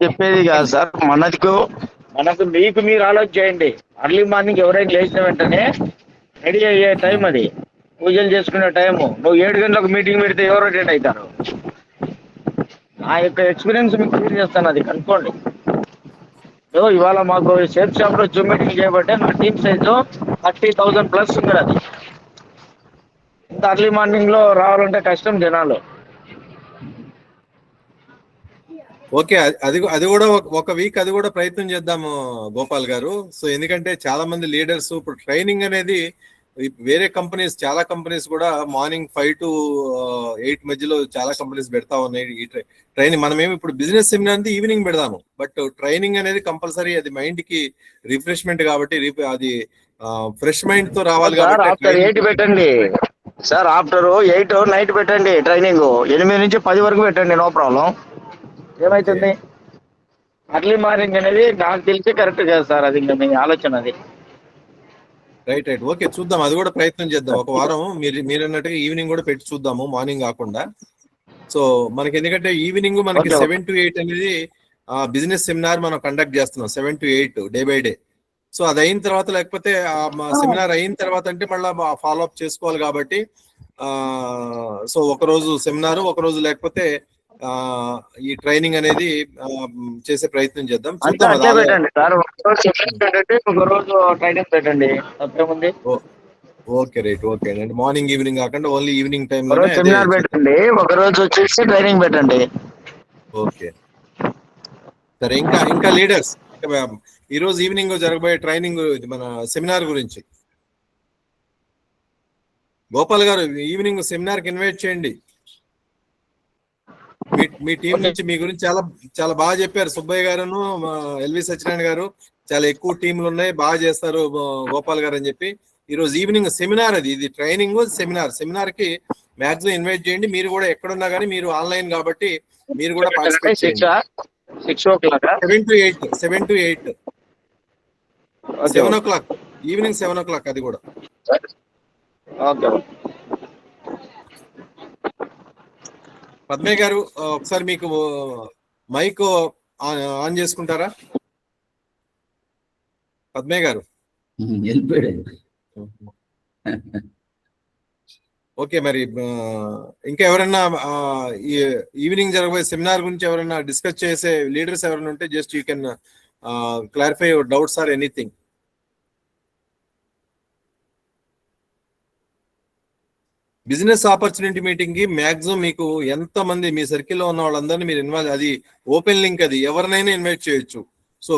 చెప్పేది కాదు సార్. మనకు మీకు మీరు ఆలోచన చేయండి. అర్లీ మార్నింగ్ ఎవరైనా లేచిన వెంటనే రెడీ అయ్యే టైం అది, పూజలు చేసుకునే టైము. నువ్వు 7 గంటలకు మీటింగ్ పెడితే ఎవరు అటెండ్ అవుతారు? నా యొక్క ఎక్స్పీరియన్స్ మీకు క్లియర్ చేస్తాను, అది కనుక్కోండి. ఇవాళ మాకు సేఫ్ షాప్ లో జూమ్ మీటింగ్ చేయబట్టే నా టీమ్ సైజు 30,000+ ఉంది. అది ఇంత అర్లీ మార్నింగ్ లో రావాలంటే కష్టం జనాలు. ఓకే, అది కూడా ఒక వీక్ అది కూడా ప్రయత్నం చేద్దాము గోపాల్ గారు. సో ఎందుకంటే చాలా మంది లీడర్స్ ఇప్పుడు ట్రైనింగ్ అనేది వేరే కంపెనీస్, చాలా కంపెనీస్ కూడా మార్నింగ్ 5 to 8 మధ్యలో చాలా కంపెనీస్ పెడతా ఉన్నాయి ఈ ట్రైనింగ్. మనమేమి ఇప్పుడు బిజినెస్ సెమినార్ అనేది ఈవినింగ్ పెడదాము, బట్ ట్రైనింగ్ అనేది కంపల్సరీ, అది మైండ్ కి రిఫ్రెష్మెంట్ కాబట్టి అది ఫ్రెష్ మైండ్ తో రావాలి కాబట్టి ఆఫ్టర్ 8 పెట్టండి సార్. ఆఫ్టర్ 8 నైట్ పెట్టండి ట్రైనింగ్. 8 నుంచి 10 వరకు పెట్టండి, నో ప్రాబ్లం. ఏమైతుంది? అర్లీ మార్నింగ్ అనేది నాకు తెలిసి కరెక్ట్ కాదు సార్. అది ఇంకా మీ ఆలోచన. అది రైట్. ఓకే, చూద్దాం, అది కూడా ప్రయత్నం చేద్దాం. ఒక వారం మీరు అన్నట్టుగా ఈవినింగ్ కూడా పెట్టి చూద్దాము, మార్నింగ్ కాకుండా. సో మనకి ఎందుకంటే ఈవినింగ్ మనకి 7 to 8 అనేది బిజినెస్ సెమినార్ మనం కండక్ట్ చేస్తున్నాం, 7 to 8 day by day. So అది అయిన తర్వాత, లేకపోతే సెమినార్ అయిన తర్వాత అంటే మళ్ళీ ఫాలో అప్ చేసుకోవాలి కాబట్టి, సో ఒక రోజు సెమినార్, ఒక రోజు లేకపోతే ఈ ట్రైనింగ్ అనేది చేసే ప్రయత్నం చేద్దాం. చూద్దాం. పెట్టండి సార్, ఒక రోజు ట్రైనింగ్ పెట్టండి, తప్పేముంది. ఓకే రైట్, ఓకే అండి. మార్నింగ్ ఈవినింగ్ కాకుండా ఓన్లీ ఈవినింగ్ టైం ఒకరోజు లోనే అదే సెమినార్ పెట్టండి, ఒక రోజు వచ్చేసి ట్రైనింగ్ పెట్టండి. ఓకే సరే. ఇంకా ఇంకా లీడర్స్, ఈ రోజు ఈవినింగ్ జరగబోయే ట్రైనింగ్ మన సెమినార్ గురించి గోపాల్ గారు ఈవినింగ్ సెమినార్ కి ఇన్వైట్ చేయండి. మీ టీం ఓకే. నుంచి మీ గురించి చాలా చాలా బాగా చెప్పారు. సుబ్బయ్య గారును ఎల్వి సత్యనారాయణ గారు చాలా ఎక్కువ టీంలు ఉన్నాయి, బాగా చేస్తారు గోపాల్ గారు అని చెప్పి. ఈ రోజు ఈవినింగ్ సెమినార్, ఇది ట్రైనింగ్ సెమినార్ కి మాక్సిమం ఇన్వైట్ చేయండి. మీరు కూడా ఎక్కడున్నా కానీ మీరు ఆన్లైన్ కాబట్టి మీరు కూడా పార్టిసిపేట్ చేయండి. 6 o'clock. 7 to 8 7 o'clock evening 7 o'clock అది కూడా. ఓకే. పద్మయ్య గారు ఒకసారి మీకు మైక్ ఆన్ చేసుకుంటారా? పద్మయ్య గారు వెళ్ళిపోయాడు. ఓకే, మరి ఇంకా ఎవరైనా ఈవినింగ్ జరగబోయే సెమినార్ గురించి ఎవరైనా డిస్కస్ చేసే లీడర్స్ ఎవరైనా ఉంటే just you can clarify your doubts or anything. Business opportunity meeting కి మాక్సిమం మీకు ఎంత మంది మీ సర్కిల్లో ఉన్న వాళ్ళందరినీ మీరు ఇన్వాల్వ్, అది ఓపెన్ లింక్, అది ఎవరినైనా ఇన్వైట్ చేయొచ్చు. సో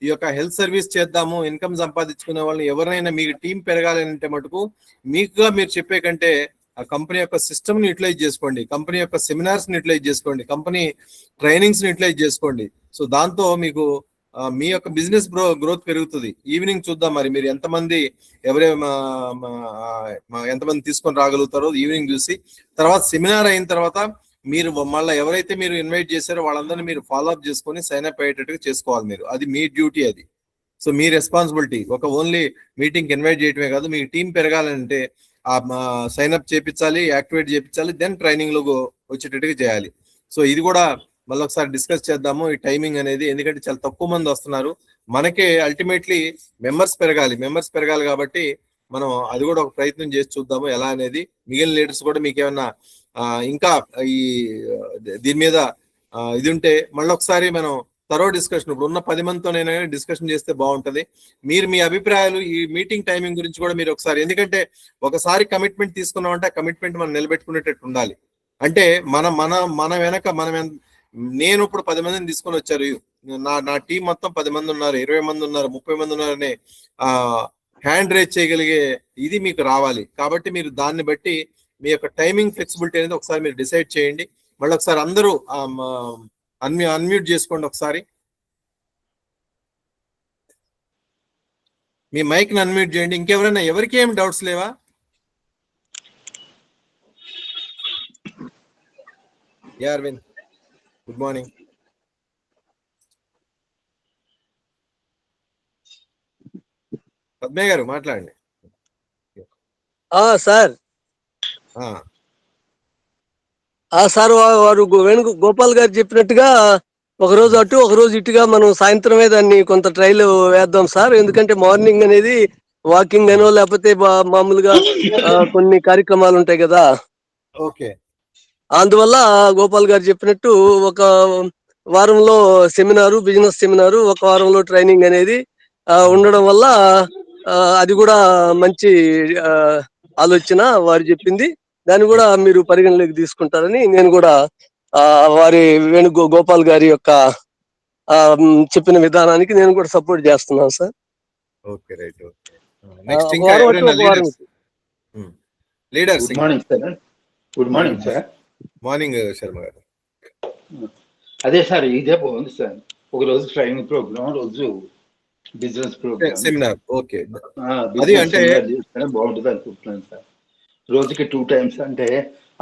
ఈ యొక్క హెల్త్ సర్వీస్ చేద్దాము, ఇన్కమ్ సంపాదించుకునే వాళ్ళని ఎవరైనా, మీకు టీం పెరగాలంటే మటుకు మీకుగా మీరు చెప్పే కంటే ఆ కంపెనీ యొక్క సిస్టమ్ ని యూటిలైజ్ చేసుకోండి, కంపెనీ యొక్క సెమినార్స్ ని యూటిలైజ్ చేసుకోండి, కంపెనీ ట్రైనింగ్స్ ని యూటిలైజ్ చేసుకోండి. సో దాంతో మీకు మీ యొక్క బిజినెస్ గ్రోత్ పెరుగుతుంది. ఈవినింగ్ చూద్దాం మరి మీరు ఎంతమంది ఎంతమంది తీసుకొని రాగలుగుతారో ఈవినింగ్ చూసి. తర్వాత సెమినార్ అయిన తర్వాత మీరు మళ్ళీ ఎవరైతే మీరు ఇన్వైట్ చేశారో వాళ్ళందరినీ మీరు ఫాలో అప్ చేసుకొని సైన్ అప్ అయ్యేటట్టుగా చేసుకోవాలి మీరు. అది మీ డ్యూటీ, అది. సో మీ రెస్పాన్సిబిలిటీ. ఒక ఓన్లీ మీటింగ్ ఇన్వైట్ చేయటమే కాదు, మీకు టీం పెరగాలంటే ఆ సైన్ అప్ చేపించాలి, యాక్టివేట్ చేపించాలి, దెన్ ట్రైనింగ్ లో వచ్చేటట్టుగా చేయాలి. సో ఇది కూడా మళ్ళీ ఒకసారి డిస్కస్ చేద్దాము, ఈ టైమింగ్ అనేది. ఎందుకంటే చాలా తక్కువ మంది వస్తున్నారు, మనకే అల్టిమేట్లీ మెంబర్స్ పెరగాలి కాబట్టి మనం అది కూడా ఒక ప్రయత్నం చేసి చూద్దాము ఎలా అనేది. మిగిలిన లీడర్స్ కూడా మీకు ఏమన్నా ఇంకా ఈ దీని మీద ఇది ఉంటే మళ్ళీ ఒకసారి మనం తరో డిస్కషన్, ఇప్పుడు ఉన్న 10 మందితోనైనా డిస్కషన్ చేస్తే బాగుంటది. మీరు మీ అభిప్రాయాలు ఈ మీటింగ్ టైమింగ్ గురించి కూడా మీరు ఒకసారి, ఎందుకంటే ఒకసారి కమిట్మెంట్ తీసుకున్నామంటే ఆ కమిట్మెంట్ మనం నిలబెట్టుకునేటట్టు ఉండాలి. అంటే మన వెనక నేను ఇప్పుడు 10 మందిని తీసుకొని వచ్చారు, నా టీం మొత్తం 10 మంది ఉన్నారు, 20 మంది ఉన్నారు, 30 మంది ఉన్నారనే హ్యాండ్ రేజ్ చేయగలిగే ఇది మీకు రావాలి. కాబట్టి మీరు దాన్ని బట్టి మీ యొక్క టైమింగ్ ఫ్లెక్సిబిలిటీ అనేది ఒకసారి మీరు డిసైడ్ చేయండి. మళ్ళీ ఒకసారి అందరూ అన్మ్యూట్ చేసుకోండి ఒకసారి, మీ మైక్ ని అన్మ్యూట్ చేయండి. ఇంకెవరైనా ఎవరికి ఏం డౌట్స్ లేవా? Arvind, good morning. పద్మయ్య గారు మాట్లాడండి. సార్ సార్ వారు గోపాల్ గారు చెప్పినట్టుగా ఒక రోజు అటు ఒక రోజు ఇటుగా మనం సాయంత్రమే దాన్ని కొంత ట్రైల్ వేద్దాం సార్. ఎందుకంటే మార్నింగ్ అనేది వాకింగ్ అనో లేకపోతే మామూలుగా కొన్ని కార్యక్రమాలు ఉంటాయి కదా. ఓకే, అందువల్ల గోపాల్ గారు చెప్పినట్టు ఒక వారంలో సెమినారు, బిజినెస్ సెమినారు, ఒక వారంలో ట్రైనింగ్ అనేది ఉండడం వల్ల అది కూడా మంచి ఆలోచన వారు చెప్పింది. దాన్ని కూడా మీరు పరిగణలోకి తీసుకుంటారని నేను కూడా వారి వేణుగోపాల్ గారి యొక్క చెప్పిన విధానానికి నేను కూడా సపోర్ట్ చేస్తున్నాను sir. Okay right. Okay, next ఇంకా ఎవరైనా leaders? Good morning sir. Good morning sir. Morning Sharma గారు. అదే సార్, ఇదే బాగుంది సార్. ఒక రోజు ట్రైనింగ్ ప్రోగ్రామ్, రోజు బిజినెస్ ప్రోగ్రామ్ సెమినార్. ఓకే, అది అంటే బాగుంటుంది అనుకుంటున్నాను సార్. రోజుకి 2 times అంటే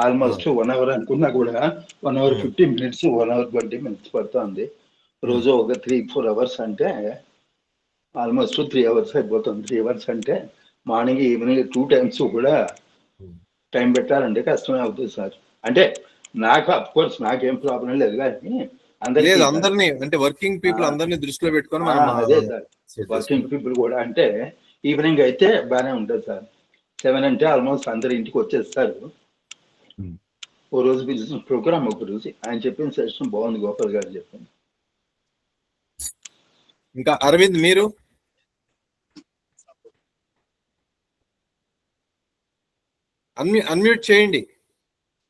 ఆల్మోస్ట్ 1 hour అనుకున్నా కూడా 1 hour 50 minutes, 1 hour 20 minutes పడుతుంది. రోజు ఒక 3-4 hours అంటే ఆల్మోస్ట్ 3 hours అయిపోతుంది. 3 hours అంటే మార్నింగ్ ఈవినింగ్ 2 times కూడా టైం పెట్టాలంటే కష్టమే అవుతుంది సార్. అంటే నాకు అఫ్ కోర్స్ నాకేం ప్రాబ్లం లేదు, కానీ అందరినీ అంటే వర్కింగ్ పీపుల్ అందరినీ దృష్టిలో పెట్టుకొని అదే సార్, వర్కింగ్ పీపుల్ కూడా అంటే ఈవినింగ్ అయితే బాగానే ఉంటుంది సార్. 7 అంటే ఆల్మోస్ట్ అందరు ఇంటికి వచ్చేస్తారు. ఓ రోజు బిజినెస్ ప్రోగ్రామ్, ఒక రోజు ఆయన చెప్పిన సెషన్ బాగుంది, గోపాల్ గారు చెప్పింది. ఇంకా అరవింద్ మీరు? అన్మ్యూట్ చేయండి.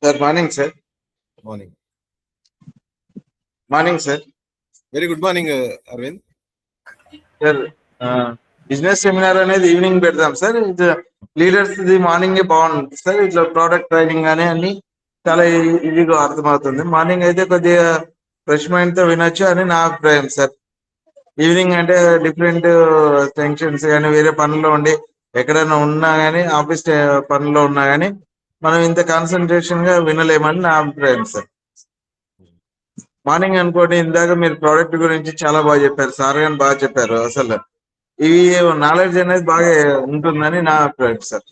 Sir morning sir. Morning. Morning sir. Very good morning Aravind. Sir business seminar అనేది ఈవినింగ్ పెడదాం సార్. లీడర్స్ ది మార్నింగే బాగుంటుంది సార్. ఇట్లా ప్రోడక్ట్ ట్రైనింగ్ కానీ అన్ని చాలా ఈజీగా అర్థమవుతుంది. మార్నింగ్ అయితే కొద్దిగా ఫ్రెష్ మైండ్ తో వినొచ్చు అని నా అభిప్రాయం సార్. ఈవినింగ్ అంటే డిఫరెంట్ టెన్షన్స్ కానీ వేరే పనుల్లో ఉండి ఎక్కడైనా ఉన్నా కానీ ఆఫీస్ పనుల్లో ఉన్నా కానీ మనం ఇంత కాన్సన్ట్రేషన్ గా వినలేమని నా అభిప్రాయం సార్. మార్నింగ్ అనుకోండి, ఇందాక మీరు ప్రోడక్ట్ గురించి చాలా బాగా చెప్పారు సార్, కానీ బాగా చెప్పారు. అసలు ఇవి నాలెడ్జ్ అనేది బాగా ఉంటుందని నా అభిప్రాయం సార్.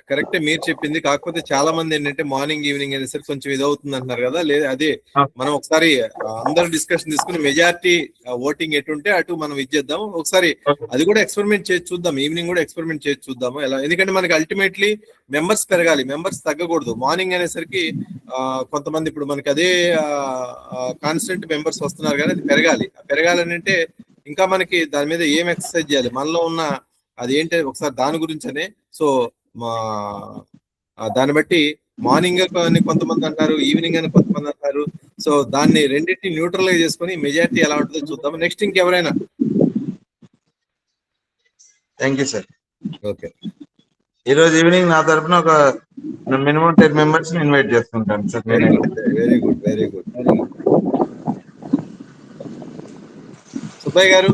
కరెక్టే మీరు చెప్పింది. కాకపోతే చాలా మంది ఏంటంటే మార్నింగ్ ఈవినింగ్ అనేసరికి కొంచెం ఇదవుతుంది అంటున్నారు కదా. లేదా అదే మనం ఒకసారి అందరూ డిస్కషన్ తీసుకుని మెజారిటీ ఓటింగ్ ఎటుంటే అటు మనం ఇచ్చేద్దాం. ఒకసారి అది కూడా ఎక్స్పెరిమెంట్ చేసి చూద్దాం. ఈవినింగ్ కూడా ఎక్స్పెరిమెంట్ చేసి చూద్దాము ఎలా. ఎందుకంటే మనకి అల్టిమేట్లీ మెంబర్స్ పెరగాలి, మెంబర్స్ తగ్గకూడదు. మార్నింగ్ అనేసరికి కొంతమంది ఇప్పుడు మనకి అదే కాన్స్టెంట్ మెంబర్స్ వస్తున్నారు కానీ అది పెరగాలి. పెరగాలని అంటే ఇంకా మనకి దాని మీద ఏం ఎక్సర్సైజ్ చేయాలి, మనలో ఉన్న అది ఏంటి ఒకసారి దాని గురించనే. సో దాన్ని బట్టి మార్నింగ్ అని కొంతమంది అంటారు, ఈవినింగ్ అని కొంతమంది అంటారు. సో దాన్ని రెండింటిని న్యూట్రల్ గా చేసుకుని మెజారిటీ ఎలా ఉంటుందో చూద్దాం. నెక్స్ట్ ఇంకెవరైనా? Thank you sir. ఓకే, ఈ రోజు ఈవినింగ్ నా తరఫున ఒక మినిమం 10 మెంబర్స్ ని ఇన్వైట్ చేసుకుంటాను sir. Very good, very good, very good. Subbaiah గారు.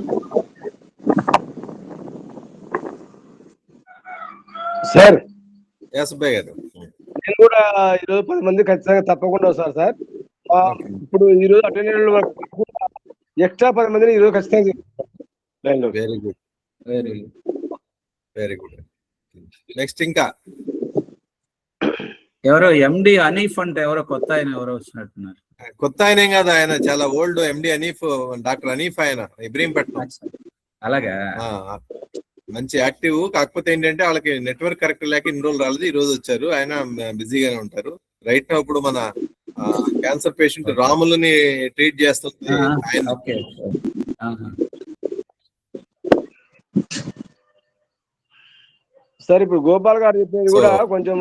సార్ సుబ్బయ్య గారు, నేను కూడా ఈరోజు 10 మంది ఖచ్చితంగా తప్పకుండా వస్తారు సార్. ఇప్పుడు ఈరోజు అటెండెంట్ ఎక్స్ట్రా 10 మందిని ఈరోజు ఖచ్చితంగా. Very good, very good, very good. Next ఇంకా ఎవరో ఎండి అనీఫ్ అంటే ఎవరో కొత్త ఆయన ఎవరో వచ్చినట్టున్నారు. కొత్త ఆయనేం కాదు, ఆయన చాలా ఓల్డ్ ఎండి అనీఫ్, డాక్టర్ అనీఫ్. ఆయన ఇబ్రహీంపట్నం. అలాగా, మంచి యాక్టివ్. కాకపోతే ఏంటంటే వాళ్ళకి నెట్వర్క్ కరెక్ట్ లేక ఇన్ని రోజులు రాలేదు, ఈ రోజు వచ్చారు. ఆయన బిజీగానే ఉంటారు. రైట్ నా ఇప్పుడు మన క్యాన్సర్ పేషెంట్ రాములని ట్రీట్ చేస్తుంది ఆయన. సార్ ఇప్పుడు గోపాల్ గారు చెప్పేది కూడా కొంచెం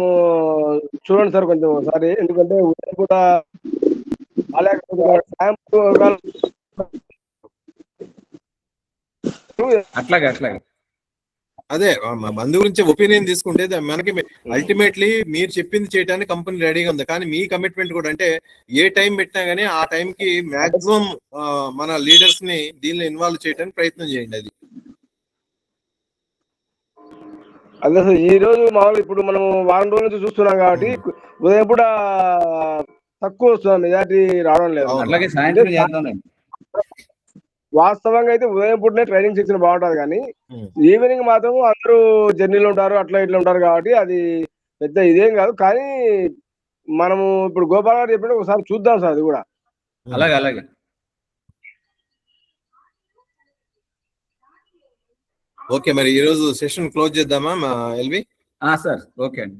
చూడండి సార్ కొంచెం ఒకసారి. ఎందుకంటే కూడా అట్లాగే అట్లాగే అదే మందు గురించి ఒపీనియన్ తీసుకుంటే మనకి అల్టిమేట్లీ మీరు చెప్పింది చేయడానికి కంపెనీ రెడీగా ఉంది. కానీ మీ కమిట్మెంట్ కూడా అంటే ఏ టైం పెట్టినా గానీ ఆ టైంకి మాక్సిమం మన లీడర్స్ ని దీనిలో ఇన్వాల్వ్ చేయడానికి ప్రయత్నం చేయండి. అది అదే సార్. ఈ రోజు మామూలు ఇప్పుడు మనం వారం రోజుల నుంచి చూస్తున్నాం కాబట్టి ఉదయం కూడా తక్కువ వస్తుంది, మెజారిటీ రావడం లేదు. అట్లాగే సాయంత్రం చేద్దాం. వాస్తవంగా అయితే ఉదయం పూటనే ట్రైనింగ్ సెక్షన్ బాగుంటది, కానీ ఈవినింగ్ మాత్రం అందరూ జర్నీలో ఉంటారు, అట్లా ఇట్లా ఉంటారు కాబట్టి అది పెద్ద ఇదేం కాదు. కానీ మనము ఇప్పుడు గోపాల్ గారు చెప్పినట్టు ఒకసారి చూద్దాం సార్ అది కూడా. అలాగే అలాగే. ఓకే, మరి ఈ రోజు సెషన్ క్లోజ్ చేద్దామా ఎల్వి? సార్ ఓకే అండి.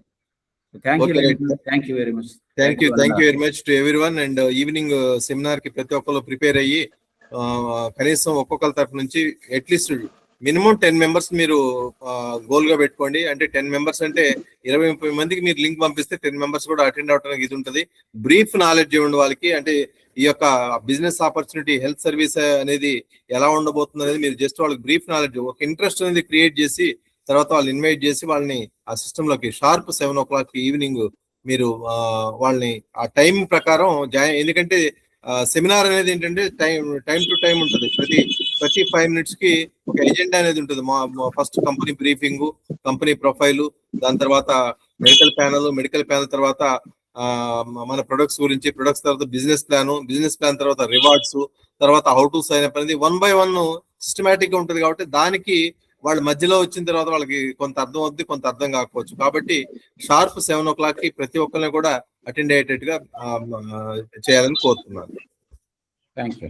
Thank you very much. Thank you very much to everyone. And evening seminar కి ప్రతి ఒక్కరు ప్రిపేర్ అయ్యి కనీసం ఒక్కొక్కరి తరఫు నుంచి అట్లీస్ట్ మినిమం 10 మెంబర్స్ మీరు గోల్ గా పెట్టుకోండి. అంటే 10 మెంబర్స్ అంటే 20-30 మందికి మీరు లింక్ పంపిస్తే 10 మెంబర్స్ కూడా అటెండ్ అవడానికి ఇది ఉంటుంది. బ్రీఫ్ నాలెడ్జ్ ఇవ్వండి వాళ్ళకి. అంటే ఈ యొక్క బిజినెస్ ఆపర్చునిటీ, హెల్త్ సర్వీస్ అనేది ఎలా ఉండబోతుంది అనేది మీరు జస్ట్ వాళ్ళకి బ్రీఫ్ నాలెడ్జ్, ఒక ఇంట్రెస్ట్ అనేది క్రియేట్ చేసి తర్వాత వాళ్ళు ఇన్వైట్ చేసి వాళ్ళని ఆ సిస్టమ్ లోకి షార్ప్ 7 o'clock ఈవినింగ్ మీరు వాళ్ళని ఆ టైం ప్రకారం జాయిన్. ఎందుకంటే సెమినార్ అనేది ఏంటంటే టైం టు టైం ఉంటుంది. ప్రతి 5 minutes కి ఒక ఎజెండా అనేది ఉంటుంది. First company briefing, company profile, దాని తర్వాత మెడికల్ ప్యానల్ తర్వాత మన ప్రొడక్ట్స్ గురించి, ప్రొడక్ట్స్ తర్వాత బిజినెస్ ప్లాన్ తర్వాత రివార్డ్స్, తర్వాత హౌ టు సైన్ అప్ అనేది 1 by 1 సిస్టమేటిక్ గా ఉంటుంది. కాబట్టి దానికి వాళ్ళ మధ్యలో వచ్చిన తర్వాత వాళ్ళకి కొంత అర్థం అవుద్ది, కొంత అర్థం కాకపోవచ్చు. కాబట్టి షార్ప్ 7 o'clock కి ప్రతి ఒక్కరిని కూడా అటెండ్ అయ్యేటట్టుగా చేయాలని కోరుతున్నాను. Thank you.